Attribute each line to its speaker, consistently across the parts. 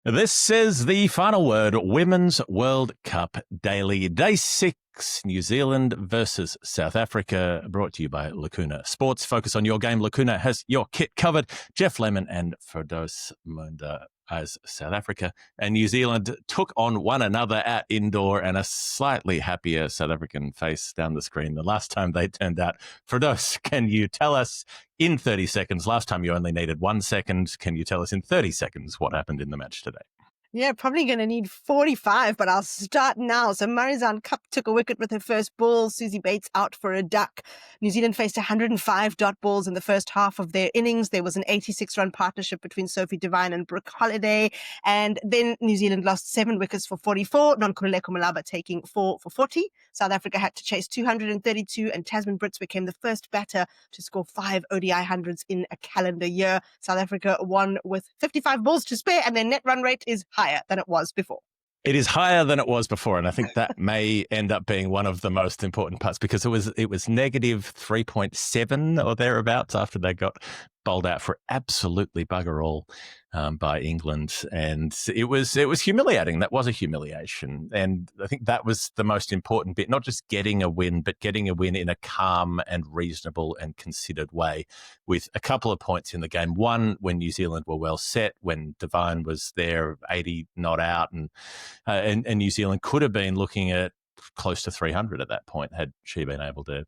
Speaker 1: This is the final word, Women's World Cup Daily, Day 6, New Zealand versus South Africa, brought to you by Lacuna Sports. Focus on your game. Lacuna has your kit covered. Geoff Lemon and Firdose Moonda as South Africa and New Zealand took on one another at indoor, and a slightly happier South African face down the screen the last time they turned out. Firdose, can you tell us in 30 seconds, last time you only needed 1 second, can you tell us in 30 seconds what happened in the match today?
Speaker 2: Yeah, probably going to need 45, but I'll start now. So Maurice Cup took a wicket with her first ball. Susie Bates out for a duck. New Zealand faced 105 dot balls in the first half of their innings. There was an 86-run partnership between Sophie, Devine and Brooke Holiday. And then New Zealand lost 7 wickets for 44. Nonkululeko Malaba taking 4 for 40. South Africa had to chase 232, and Tazmin Brits became the first batter to score 5 ODI hundreds in a calendar year. South Africa won with 55 balls to spare, and their net run rate is higher than it was before.
Speaker 1: It is higher than it was before, and I think that may end up being one of the most important parts, because it was negative 3.7 or thereabouts after they got bowled out for absolutely bugger all by England, and it was humiliating. That was a humiliation, and I think that was the most important bit. Not just getting a win, but getting a win in a calm and reasonable and considered way, with a couple of points in the game. One, when New Zealand were well set, when Devine was there, 80 not out, and New Zealand could have been looking at close to 300 at that point had she been able to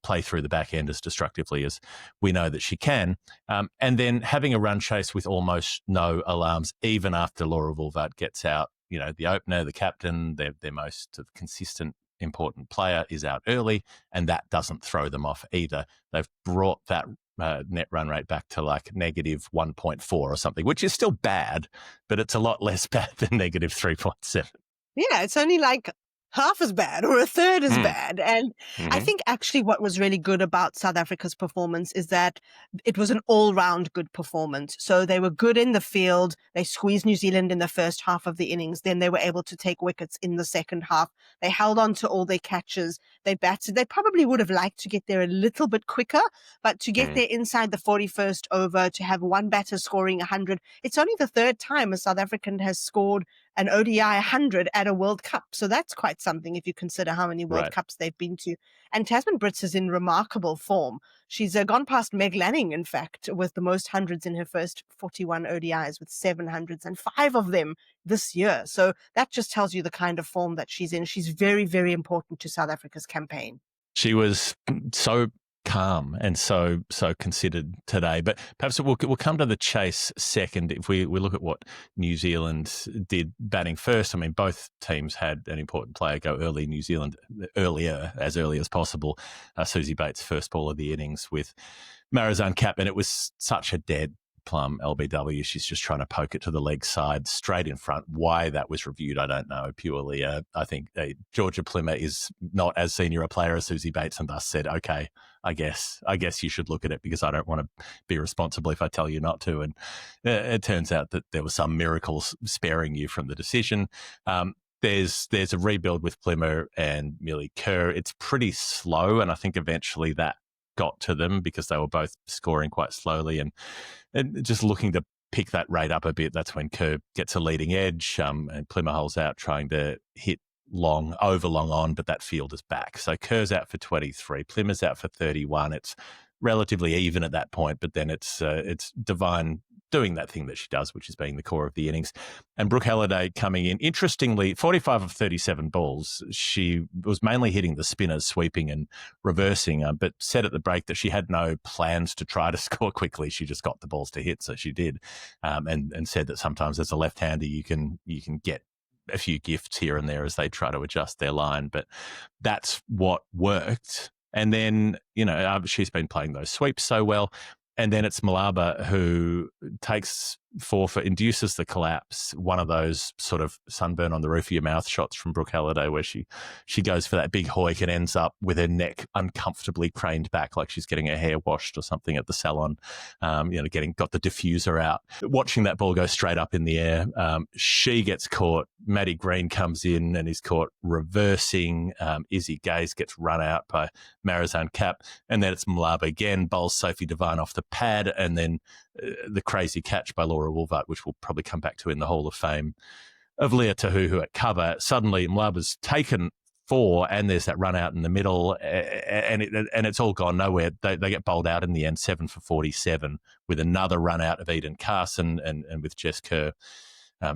Speaker 1: play through the back end as destructively as we know that she can. And then having a run chase with almost no alarms, even after Laura Woolvard gets out. You know, the opener, the captain, their most consistent important player is out early, and that doesn't throw them off either. They've brought that net run rate back to like negative 1.4 or something, which is still bad, but it's a lot less bad than negative 3.7.
Speaker 2: Yeah, it's only like half as bad or a third as bad. And I think actually what was really good about South Africa's performance is that it was an all-round good performance. So they were good in the field. They squeezed New Zealand in the first half of the innings. Then they were able to take wickets in the second half. They held on to all their catches. They batted. They probably would have liked to get there a little bit quicker, but to get there inside the 41st over, to have one batter scoring 100, it's only the third time a South African has scored an ODI 100 at a World Cup. So that's quite something if you consider how many World Cups they've been to. And Tazmin Brits is in remarkable form. She's gone past Meg Lanning, in fact, with the most hundreds in her first 41 ODIs, with 700s, and 5 of them this year. So that just tells you the kind of form that she's in. She's very, very important to South Africa's campaign.
Speaker 1: She was so calm and so considered today. But perhaps we'll come to the chase second. If we look at what New Zealand did batting first, I mean, both teams had an important player go early. New Zealand as early as possible. Susie Bates' first ball of the innings with Maurice Cap, and it was such a dead plumb LBW. She's just trying to poke it to the leg side straight in front. Why that was reviewed, I don't know. Purely, I think Georgia Plimmer is not as senior a player as Susie Bates, and thus said, okay, I guess you should look at it, because I don't want to be responsible if I tell you not to. And it turns out that there were some miracles sparing you from the decision. There's a rebuild with Plimmer and Millie Kerr. It's pretty slow, and I think eventually that got to them because they were both scoring quite slowly, and just looking to pick that rate up a bit. That's when Kerr gets a leading edge, and Plimmer holds out trying to hit long on, but that field is back. So Kerr's out for 23, Plimmer's out for 31. It's relatively even at that point, but then it's Devine doing that thing that she does, which is being the core of the innings. And Brooke Holiday coming in. Interestingly, 45 of 37 balls, she was mainly hitting the spinners, sweeping and reversing, but said at the break that she had no plans to try to score quickly. She just got the balls to hit, so she did. And said that sometimes as a left-hander, you can get a few gifts here and there as they try to adjust their line. But that's what worked. And then, she's been playing those sweeps so well. And then it's Malaba who takes induces the collapse, one of those sort of sunburn on the roof of your mouth shots from Brooke Holiday, where she goes for that big hoik and ends up with her neck uncomfortably craned back like she's getting her hair washed or something at the salon, got the diffuser out. Watching that ball go straight up in the air, she gets caught. Maddie Green comes in and is caught reversing. Izzy Gaze gets run out by Maurice Cap, and then it's Malaba again, bowls Sophie Devine off the pad, and then the crazy catch by Laura Laura Woolvart, which we'll probably come back to in the Hall of Fame, of Leah Tahuhu at cover. Suddenly, Mlaba's taken 4, and there's that run out in the middle, and it's all gone nowhere. They get bowled out in the end, 7 for 47, with another run out of Eden Carson and with Jess Kerr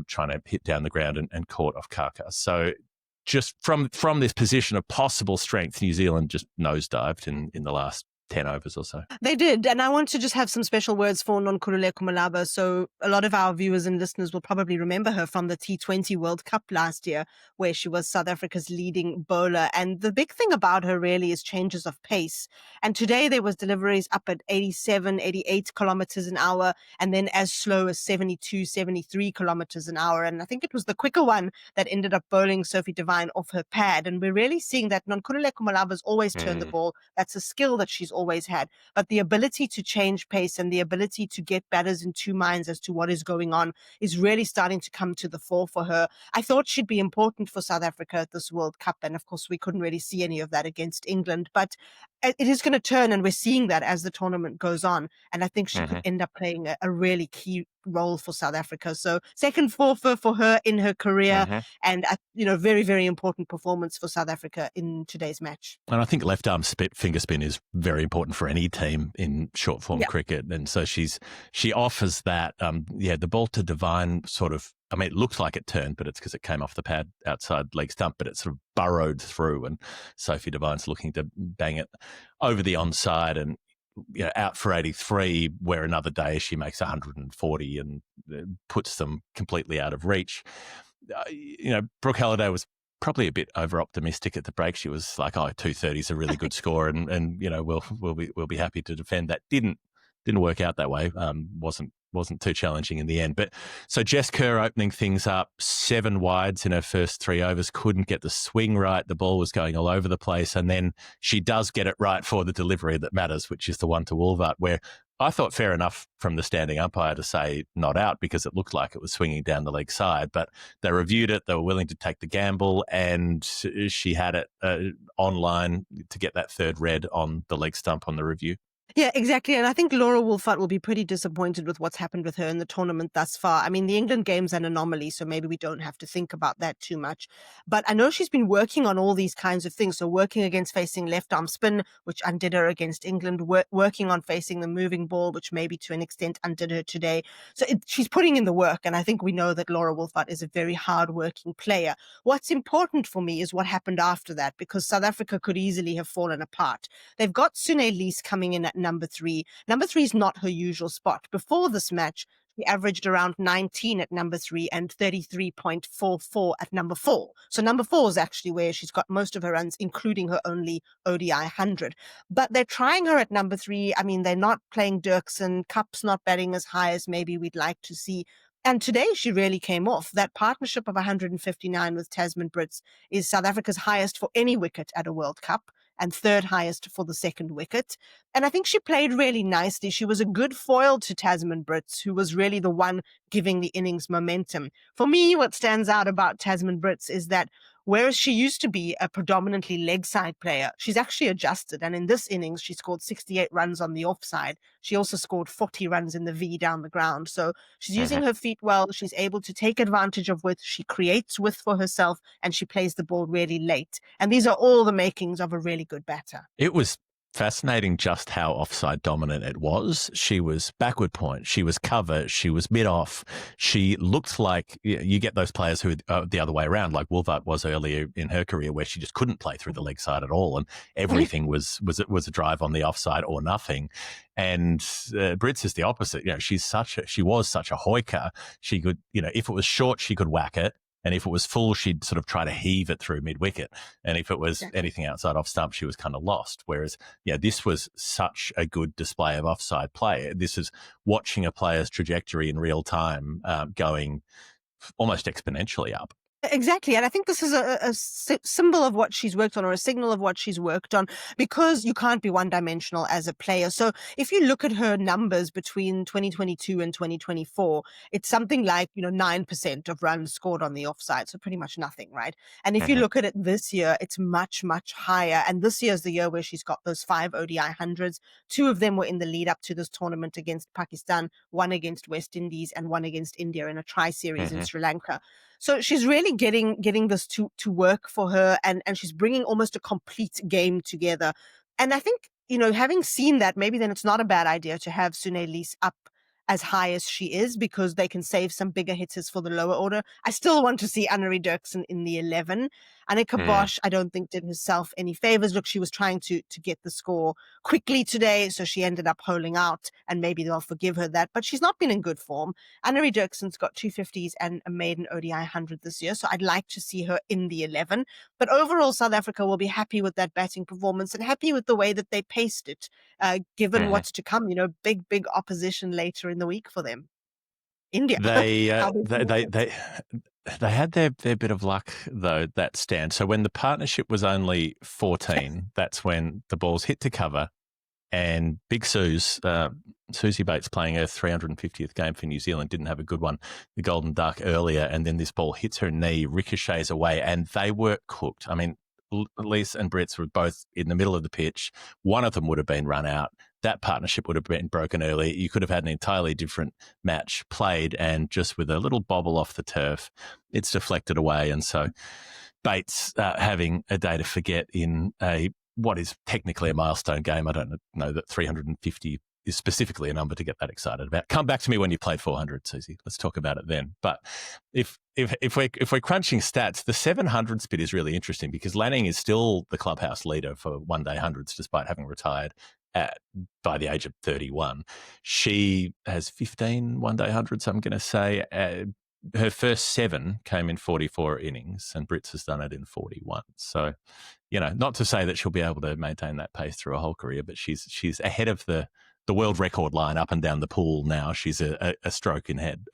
Speaker 1: trying to hit down the ground and caught off Kaka. So just from this position of possible strength, New Zealand just nosedived in the last 10 overs or so.
Speaker 2: They did. And I want to just have some special words for Nonkululeko Malaba. So a lot of our viewers and listeners will probably remember her from the T20 World Cup last year, where she was South Africa's leading bowler. And the big thing about her really is changes of pace. And today there was deliveries up at 87, 88 kilometers an hour, and then as slow as 72, 73 kilometers an hour. And I think it was the quicker one that ended up bowling Sophie Devine off her pad. And we're really seeing that Nonkululeko Malaba's always turned the ball. That's a skill that she's always had, but the ability to change pace and the ability to get batters in two minds as to what is going on is really starting to come to the fore for her. I thought she'd be important for South Africa at this World Cup, and of course we couldn't really see any of that against England, but it is going to turn, and we're seeing that as the tournament goes on, and I think she could end up playing a really key role for South Africa. So second for her in her career, and very, very important performance for South Africa in today's match.
Speaker 1: And I think left arm finger spin is very important for any team in short form cricket, and so she offers that. The ball to Devine sort of, I mean, it looks like it turned, but it's because it came off the pad outside leg stump, but it sort of burrowed through, and Sophie Devine's looking to bang it over the onside and out for 83, where another day she makes 140 and puts them completely out of reach. Brooke Halliday was probably a bit over optimistic at the break. She was like, 230 is a really good score, and we'll be happy to defend that. Didn't work out that way. Wasn't too challenging in the end. But so Jess Kerr opening things up, 7 wides in her first 3 overs, couldn't get the swing right. The ball was going all over the place. And then she does get it right for the delivery that matters, which is the one to Woolvart, where I thought fair enough from the standing umpire to say not out because it looked like it was swinging down the leg side. But they reviewed it. They were willing to take the gamble, and she had it online to get that third red on the leg stump on the review.
Speaker 2: Yeah, exactly. And I think Laura Woolvart will be pretty disappointed with what's happened with her in the tournament thus far. I mean, the England game's an anomaly, so maybe we don't have to think about that too much. But I know she's been working on all these kinds of things. So working against facing left arm spin, which undid her against England, working on facing the moving ball, which maybe to an extent undid her today. So she's putting in the work. And I think we know that Laura Woolvart is a very hard-working player. What's important for me is what happened after that, because South Africa could easily have fallen apart. They've got Sune Lees coming in at number 3. Number 3 is not her usual spot. Before this match, she averaged around 19 at number 3 and 33.44 at number 4. So number 4 is actually where she's got most of her runs, including her only ODI 100. But they're trying her at number 3. I mean, they're not playing Dirksen. Cup's not batting as high as maybe we'd like to see. And today she really came off. That partnership of 159 with Tazmin Brits is South Africa's highest for any wicket at a World Cup, and third highest for the second wicket. And I think she played really nicely. She was a good foil to Tazmin Brits, who was really the one giving the innings momentum. For me, what stands out about Tazmin Brits is that whereas she used to be a predominantly leg side player, she's actually adjusted. And in this innings, she scored 68 runs on the offside. She also scored 40 runs in the V down the ground. So she's using her feet well. She's able to take advantage of width. She creates width for herself, and she plays the ball really late. And these are all the makings of a really good batter.
Speaker 1: It was fascinating just how offside dominant it was. She was backward point, she was cover, she was mid-off. She looked like, you get those players who are the other way around, like Woolvart was earlier in her career, where she just couldn't play through the leg side at all, and everything was a drive on the offside or nothing. And Brits is the opposite. She was such a hoiker. She could, if it was short, she could whack it. And if it was full, she'd sort of try to heave it through mid-wicket. And if it was anything outside off stump, she was kind of lost. Whereas, this was such a good display of offside play. This is watching a player's trajectory in real time going almost exponentially up.
Speaker 2: Exactly. And I think this is a symbol of what she's worked on, or a signal of what she's worked on, because you can't be one-dimensional as a player. So if you look at her numbers between 2022 and 2024, it's something like, 9% of runs scored on the offside. So pretty much nothing, right? And if you
Speaker 1: Mhm.
Speaker 2: look at it this year, it's much, much higher. And this year is the year where she's got those 5 ODI hundreds. 2 of them were in the lead up to this tournament against Pakistan, one against West Indies and one against India in a tri-series in
Speaker 1: Mhm.
Speaker 2: Sri Lanka. So she's really getting this to work for her, and she's bringing almost a complete game together. And I think, having seen that, maybe then it's not a bad idea to have Sune Lees up as high as she is, because they can save some bigger hitters for the lower order. I still want to see Annery Dirksen in the 11. Annika
Speaker 1: Mm.
Speaker 2: Bosch, I don't think, did herself any favors. Look, she was trying to get the score quickly today, so she ended up holing out, and maybe they'll forgive her that. But she's not been in good form. Annery Dirksen's got 250s and a maiden ODI 100 this year, so I'd like to see her in the 11. But overall, South Africa will be happy with that batting performance and happy with the way that they paced it, given
Speaker 1: Mhm.
Speaker 2: what's to come. Big opposition later in the week for them. India.
Speaker 1: They,
Speaker 2: How big
Speaker 1: they,
Speaker 2: can it
Speaker 1: they,
Speaker 2: get?
Speaker 1: they, they had their bit of luck though, that stand. So when the partnership was only 14, that's when the balls hit to cover, and Big Susie Bates, playing her 350th game for New Zealand, didn't have a good one, the Golden Duck, earlier, and then this ball hits her knee, ricochets away, and they were cooked. I mean, Lees and Brits were both in the middle of the pitch. One of them would have been run out. That partnership would have been broken early. You could have had an entirely different match played, and just with a little bobble off the turf, it's deflected away. And so Bates, having a day to forget in what is technically a milestone game. I don't know that 350 is specifically a number to get that excited about. Come back to me when you played 400, Susie. Let's talk about it then. But if we're crunching stats, the 700s bit is really interesting, because Lanning is still the clubhouse leader for one day hundreds, despite having retired by the age of 31. She has 15 one day hundreds, I'm going to say. Her first 7 came in 44 innings, and Brits has done it in 41. So, not to say that she'll be able to maintain that pace through a whole career, but she's ahead of the world record line up and down the pool now. She's a stroke ahead.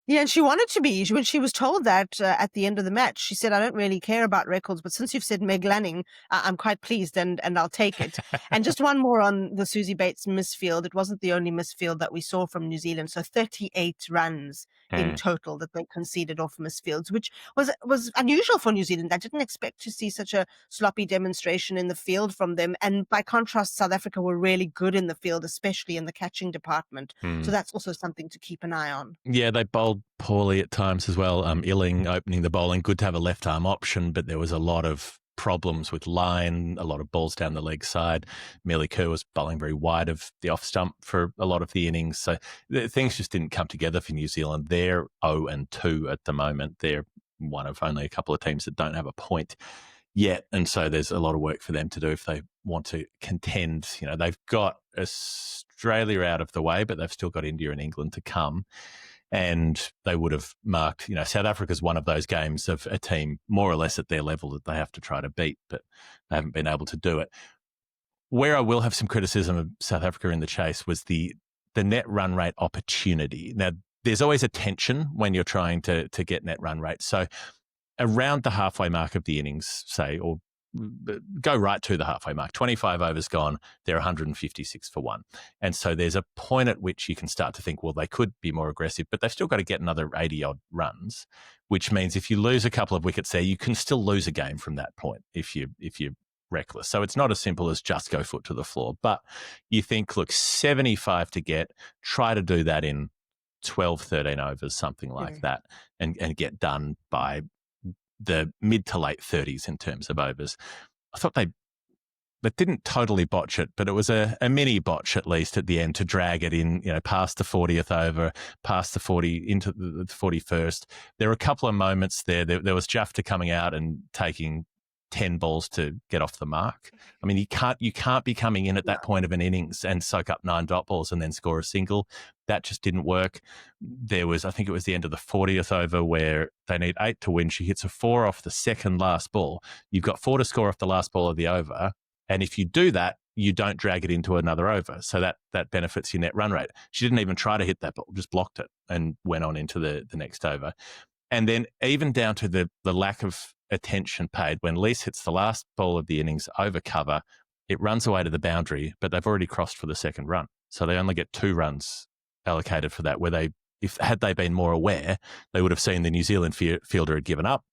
Speaker 2: Yeah, and she wanted to be. When she was told that at the end of the match, she said, "I don't really care about records, but since you've said Meg Lanning, I'm quite pleased, and I'll take it." And just one more on the Susie Bates misfield. It wasn't the only misfield that we saw from New Zealand. So 38 runs in
Speaker 1: Mm.
Speaker 2: total that they conceded off misfields, which was unusual for New Zealand. I didn't expect to see such a sloppy demonstration in the field from them. And by contrast, South Africa were really good in the field, especially in the catching department. So
Speaker 1: Mm.
Speaker 2: that's also something to keep an eye on.
Speaker 1: Yeah, they bowled poorly at times as well. Illing opening the bowling, good to have a left arm option, but there was a lot of problems with line, a lot of balls down the leg side. Amelia Kerr was bowling very wide of the off stump for a lot of the innings. So things just didn't come together for New Zealand. They're 0-2 at the moment. They're one of only a couple of teams that don't have a point yet. And so there's a lot of work for them to do if they want to contend. They've got Australia out of the way, but they've still got India and England to come. And they would have marked, South Africa's one of those games of a team more or less at their level that they have to try to beat, but they haven't been able to do it. Where I will have some criticism of South Africa in the chase was the net run rate opportunity. Now, there's always a tension when you're trying to get net run rate. So around the halfway mark of the innings, say, or go right to the halfway mark, 25 overs gone, they're 156 for 1. And so there's a point at which you can start to think, well, they could be more aggressive, but they've still got to get another 80-odd runs, which means if you lose a couple of wickets there, you can still lose a game from that point if you're reckless. So it's not as simple as just go foot to the floor. But you think, look, 75 to get, try to do that in 12, 13 overs, something like that, and get done by the mid to late 30s in terms of overs. I thought they didn't totally botch it, but it was a mini botch at least at the end to drag it in, past the 40th over, past the 40 into the 41st. There were a couple of moments there. There was Jafta coming out and taking 10 balls to get off the mark. I mean, you can't be coming in at that point of an innings and soak up 9 dot balls and then score a single. That just didn't work. There was, I think it was the end of the 40th over where they need 8 to win. She hits a 4 off the second last ball. You've got 4 to score off the last ball of the over. And if you do that, you don't drag it into another over. So that benefits your net run rate. She didn't even try to hit that ball, just blocked it and went on into the next over. And then even down to the lack of attention paid when Lise hits the last ball of the innings over cover, it runs away to the boundary, but they've already crossed for the second run. So they only get 2 runs allocated for that, where had they been more aware, they would have seen the New Zealand fielder had given up.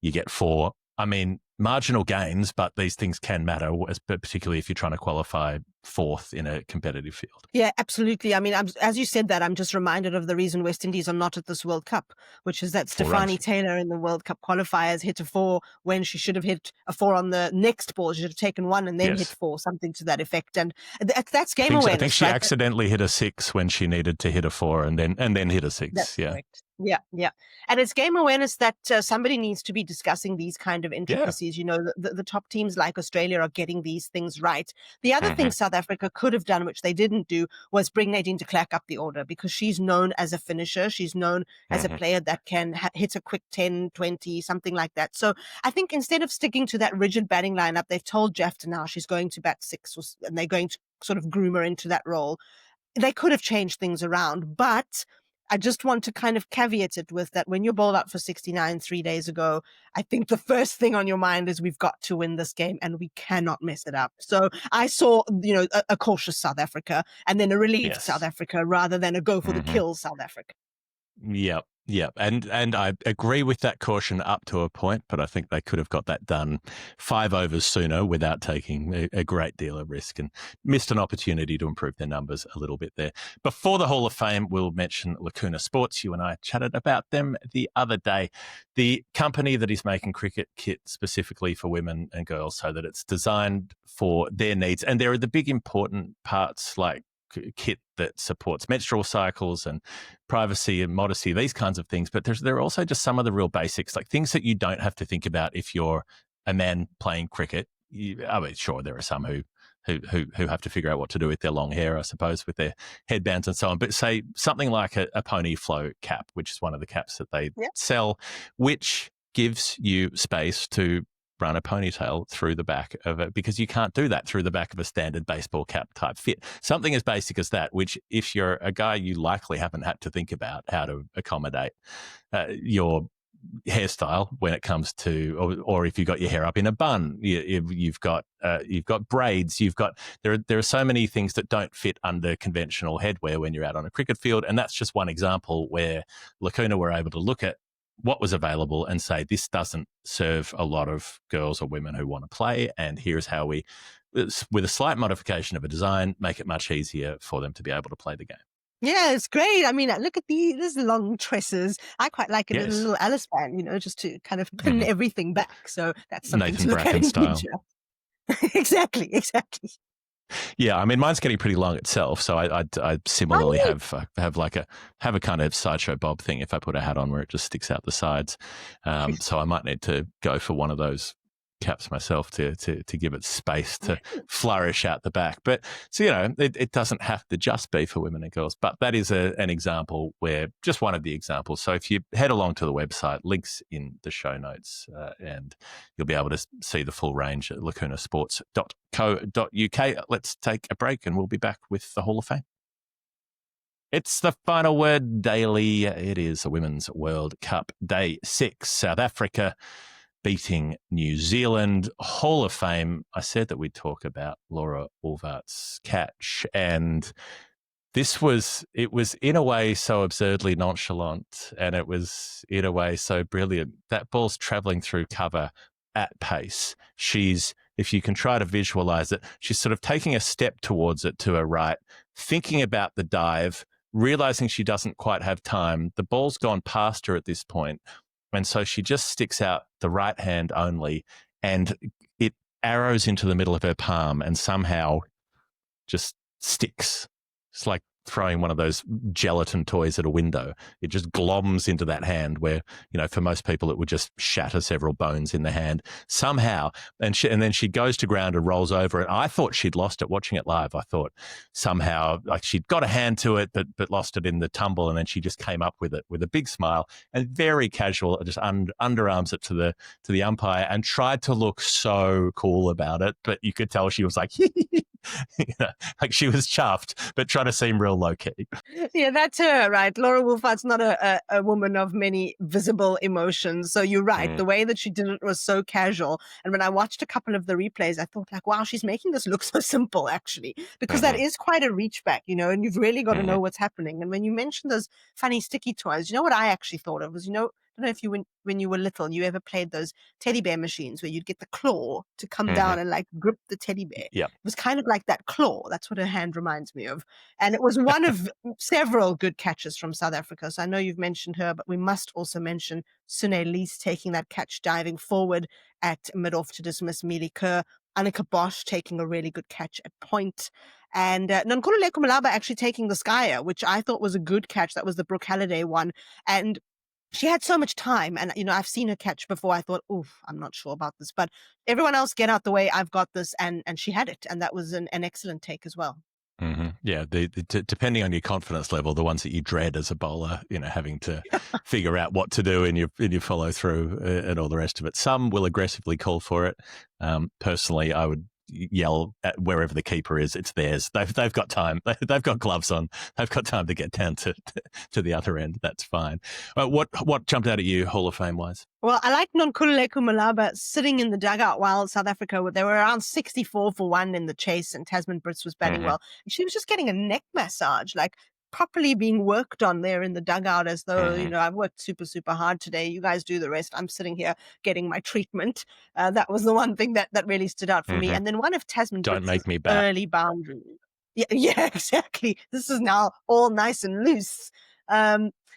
Speaker 1: You get 4. I mean, marginal gains, but these things can matter, particularly if you're trying to qualify 4th in a competitive field.
Speaker 2: Yeah, absolutely. I mean, as you said that, I'm just reminded of the reason West Indies are not at this World Cup, which is that Stefanie Taylor in the World Cup qualifiers hit a 4 when she should have hit a 4 on the next ball. She should have taken 1 and then hit 4, something to that effect. And that's game awareness.
Speaker 1: I think she accidentally hit a 6 when she needed to hit a 4 and then hit a 6.
Speaker 2: That's correct. Yeah. And it's game awareness that somebody needs to be discussing these kind of intricacies. You know, the top teams like Australia are getting these things right. The other thing South Africa could have done, which they didn't do, was bring Nadine de Klerk up the order, because she's known as a finisher. She's known as a player that can hit a quick 10, 20, something like that. So I think instead of sticking to that rigid batting lineup, they've told Jafta now she's going to bat 6, and they're going to sort of groom her into that role. They could have changed things around, but I just want to kind of caveat it with that when you're bowled out for 69 3 days ago, I think the first thing on your mind is we've got to win this game and we cannot mess it up. So I saw, a cautious South Africa and then a relieved South Africa rather than a go for the kill South Africa.
Speaker 1: Yep. And I agree with that caution up to a point, but I think they could have got that done 5 overs sooner without taking a great deal of risk, and missed an opportunity to improve their numbers a little bit there. Before the Hall of Fame, we'll mention Lacuna Sports. You and I chatted about them the other day. The company that is making cricket kit specifically for women and girls so that it's designed for their needs. And there are the big important parts like kit that supports menstrual cycles and privacy and modesty, these kinds of things. But there are also just some of the real basics, like things that you don't have to think about if you're a man playing cricket. I mean, sure, there are some who have to figure out what to do with their long hair, I suppose, with their headbands and so on. But say something like a pony flow cap, which is one of the caps that they sell, which gives you space to run a ponytail through the back of it, because you can't do that through the back of a standard baseball cap type fit. Something as basic as that, which if you're a guy, you likely haven't had to think about how to accommodate your hairstyle when it comes to, or if you've got your hair up in a bun, you've got braids, there are so many things that don't fit under conventional headwear when you're out on a cricket field. And that's just one example where Lacuna were able to look at what was available and say, this doesn't serve a lot of girls or women who want to play, and here's how we, with a slight modification of a design, make it much easier for them to be able to play the game.
Speaker 2: Yeah, it's great. I mean, look at these long tresses. I quite like it as a little Alice band, just to kind of pin everything back. So that's something
Speaker 1: Nathan
Speaker 2: to look
Speaker 1: Bracken
Speaker 2: at in
Speaker 1: style.
Speaker 2: Exactly.
Speaker 1: Yeah, I mean, mine's getting pretty long itself, so I similarly have a kind of sideshow bob thing if I put a hat on where it just sticks out the sides. So I might need to go for one of those caps myself to give it space to flourish out the back. But so, it doesn't have to just be for women and girls, but that is an example where, just one of the examples. So if you head along to the website, links in the show notes, and you'll be able to see the full range at lacunasports.co.uk. Let's take a break and we'll be back with the Hall of Fame. It's the Final Word Daily. It is a Women's World Cup Day 6. South Africa beating New Zealand. Hall of Fame. I said that we'd talk about Laura Ulvart's catch, and it was in a way so absurdly nonchalant, and it was in a way so brilliant. That ball's travelling through cover at pace. If you can try to visualize it, she's sort of taking a step towards it to her right, thinking about the dive, realizing she doesn't quite have time. The ball's gone past her at this point. And so she just sticks out the right hand only, and it arrows into the middle of her palm and somehow just sticks. It's like throwing one of those gelatin toys at a window. It just gloms into that hand where, for most people it would just shatter several bones in the hand somehow. And then she goes to ground and rolls over it. I thought she'd lost it watching it live. I thought somehow like she'd got a hand to it, but lost it in the tumble. And then she just came up with it with a big smile and very casual, just underarms it to the umpire and tried to look so cool about it. But you could tell she was like, Like she was chuffed, but trying to seem real low key.
Speaker 2: Yeah, that's her, right? Laura Wolfart's not a woman of many visible emotions. So you're right. The way that she did it was so casual. And when I watched a couple of the replays, I thought like, wow, she's making this look so simple actually, because that is quite a reach back, and you've really got to know what's happening. And when you mentioned those funny sticky toys, you know what I actually thought of was, I don't know if when you were little, you ever played those teddy bear machines where you'd get the claw to come down and like grip the teddy bear.
Speaker 1: Yeah.
Speaker 2: It was kind of like that claw. That's what her hand reminds me of. And it was one of several good catches from South Africa. So I know you've mentioned her, but we must also mention Sune Lees taking that catch diving forward at mid-off to dismiss Mealy Kerr. Annika Bosch taking a really good catch at point. And Nonkululeko Malaba actually taking the skyer, which I thought was a good catch. That was the Brooke Halliday one. And she had so much time. And, I've seen her catch before. I thought, oof, I'm not sure about this. But everyone else get out the way. I've got this. And she had it. And that was an excellent take as well.
Speaker 1: Yeah, depending on your confidence level, the ones that you dread as a bowler, having to figure out what to do in your follow through and all the rest of it. Some will aggressively call for it. Personally, I would yell at wherever the keeper is, it's theirs. They've got time. They've got gloves on. They've got time to get down to the other end. That's fine. What jumped out at you, Hall of Fame wise?
Speaker 2: Well, I like Nonkululeko Malaba sitting in the dugout while South Africa, they were around 64 for 1 in the chase, and Tazmin Brits was batting well. She was just getting a neck massage, like properly being worked on there in the dugout, as though, I've worked super, super hard today. You guys do the rest. I'm sitting here getting my treatment. That was the one thing that really stood out for me. And then one of Tazmin Brits' early boundaries. Yeah, exactly. This is now all nice and loose.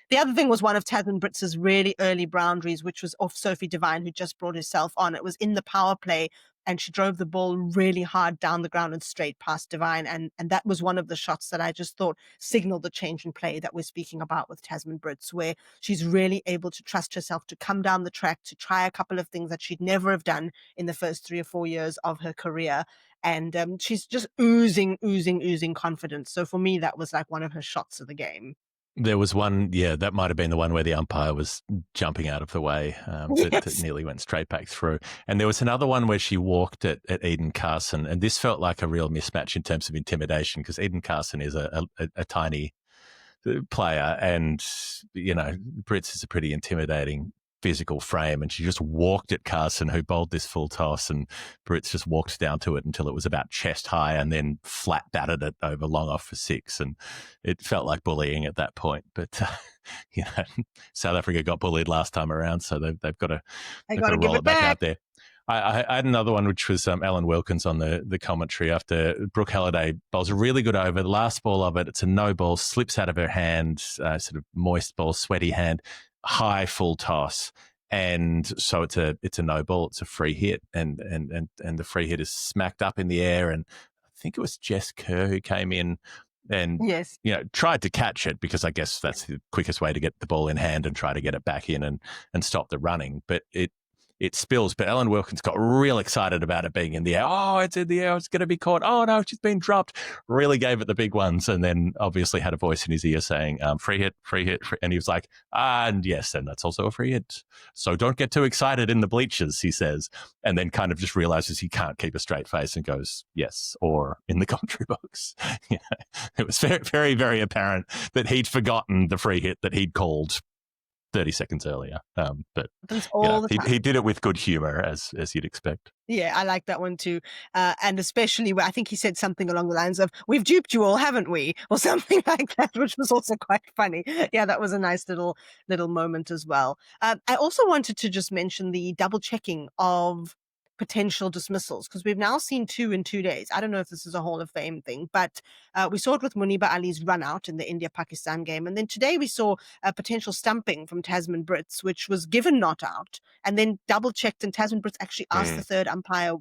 Speaker 2: The other thing was one of Tazmin Brits' really early boundaries, which was off Sophie Devine, who just brought herself on. It was in the power play, and she drove the ball really hard down the ground and straight past Devine. And that was one of the shots that I just thought signaled the change in play that we're speaking about with Tazmin Brits, where she's really able to trust herself to come down the track, to try a couple of things that she'd never have done in the first 3 or 4 years of her career. And she's just oozing confidence. So for me, that was like one of her shots of the game.
Speaker 1: There was one, that might have been the one where the umpire was jumping out of the way that nearly went straight back through. And there was another one where she walked at Eden Carson, and this felt like a real mismatch in terms of intimidation, because Eden Carson is a tiny player, and, Brits is a pretty intimidating physical frame, and she just walked at Carson, who bowled this full toss, and Brits just walked down to it until it was about chest high and then flat batted it over long off for 6, and it felt like bullying at that point. But South Africa got bullied last time around, so they've got to roll it back out there. I had another one, which was Alan Wilkins on the commentary after Brooke Halliday bowls a really good over. The last ball of it, it's a no ball, slips out of her hand, sort of moist ball, sweaty hand, high full toss, and so it's a no ball. It's a free hit, and the free hit is smacked up in the air, and I think it was Jess Kerr who came in and tried to catch it, because I guess that's the quickest way to get the ball in hand and try to get it back in and stop the running, but it spills. But Alan Wilkins got real excited about it being in the air. Oh, it's in the air. It's going to be caught. Oh, no, she's been dropped. Really gave it the big ones, and then obviously had a voice in his ear saying, free hit. And he was like, and yes, and that's also a free hit. So don't get too excited in the bleachers, he says. And then kind of just realizes he can't keep a straight face and goes, yes, or in the commentary box. It was very, very, very apparent that he'd forgotten the free hit that he'd called 30 seconds earlier. But he did it with good humor, as you'd expect.
Speaker 2: Yeah, I like that one too. And especially where I think he said something along the lines of, we've duped you all, haven't we? Or something like that, which was also quite funny. Yeah, that was a nice little moment as well. I also wanted to just mention the double checking of potential dismissals, because we've now seen 2 in 2 days. I don't know if this is a Hall of Fame thing, but we saw it with Muniba Ali's run out in the India-Pakistan game. And then today we saw a potential stumping from Tazmin Brits, which was given not out and then double checked. And Tazmin Brits actually asked the third umpire,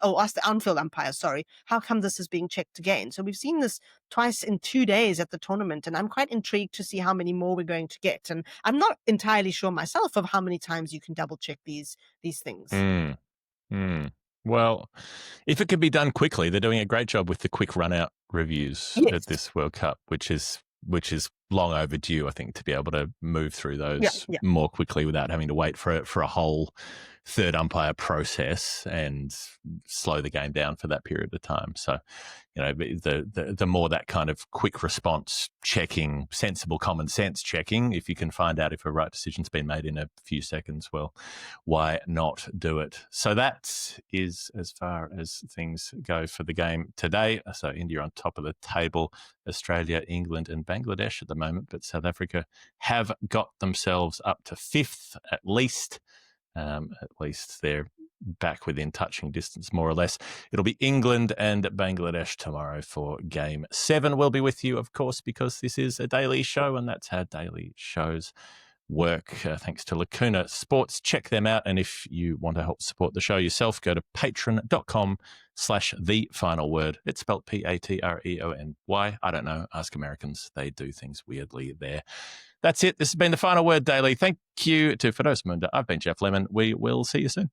Speaker 2: asked the on-field umpire, how come this is being checked again? So we've seen this twice in 2 days at the tournament, and I'm quite intrigued to see how many more we're going to get. And I'm not entirely sure myself of how many times you can double check these things.
Speaker 1: Well, if it could be done quickly, they're doing a great job with the quick run-out reviews at this World Cup, which is long overdue, I think, to be able to move through those more quickly without having to wait for a whole third umpire process and slow the game down for that period of time. So, the more that kind of quick response checking, sensible common sense checking, if you can find out if a right decision's been made in a few seconds, well, why not do it? So that is as far as things go for the game today. So India on top of the table, Australia, England and Bangladesh at the moment, but South Africa have got themselves up to fifth at least. At least they're back within touching distance, more or less. It'll be England and Bangladesh tomorrow for Game 7. We'll be with you, of course, because this is a daily show, and that's how daily shows work. Thanks to Lacuna Sports. Check them out. And if you want to help support the show yourself, go to patreon.com/thefinalword. It's spelled Patreony. I don't know. Ask Americans. They do things weirdly there. That's it. This has been the Final Word Daily. Thank you to Firdose Moonda. I've been Geoff Lemon. We will see you soon.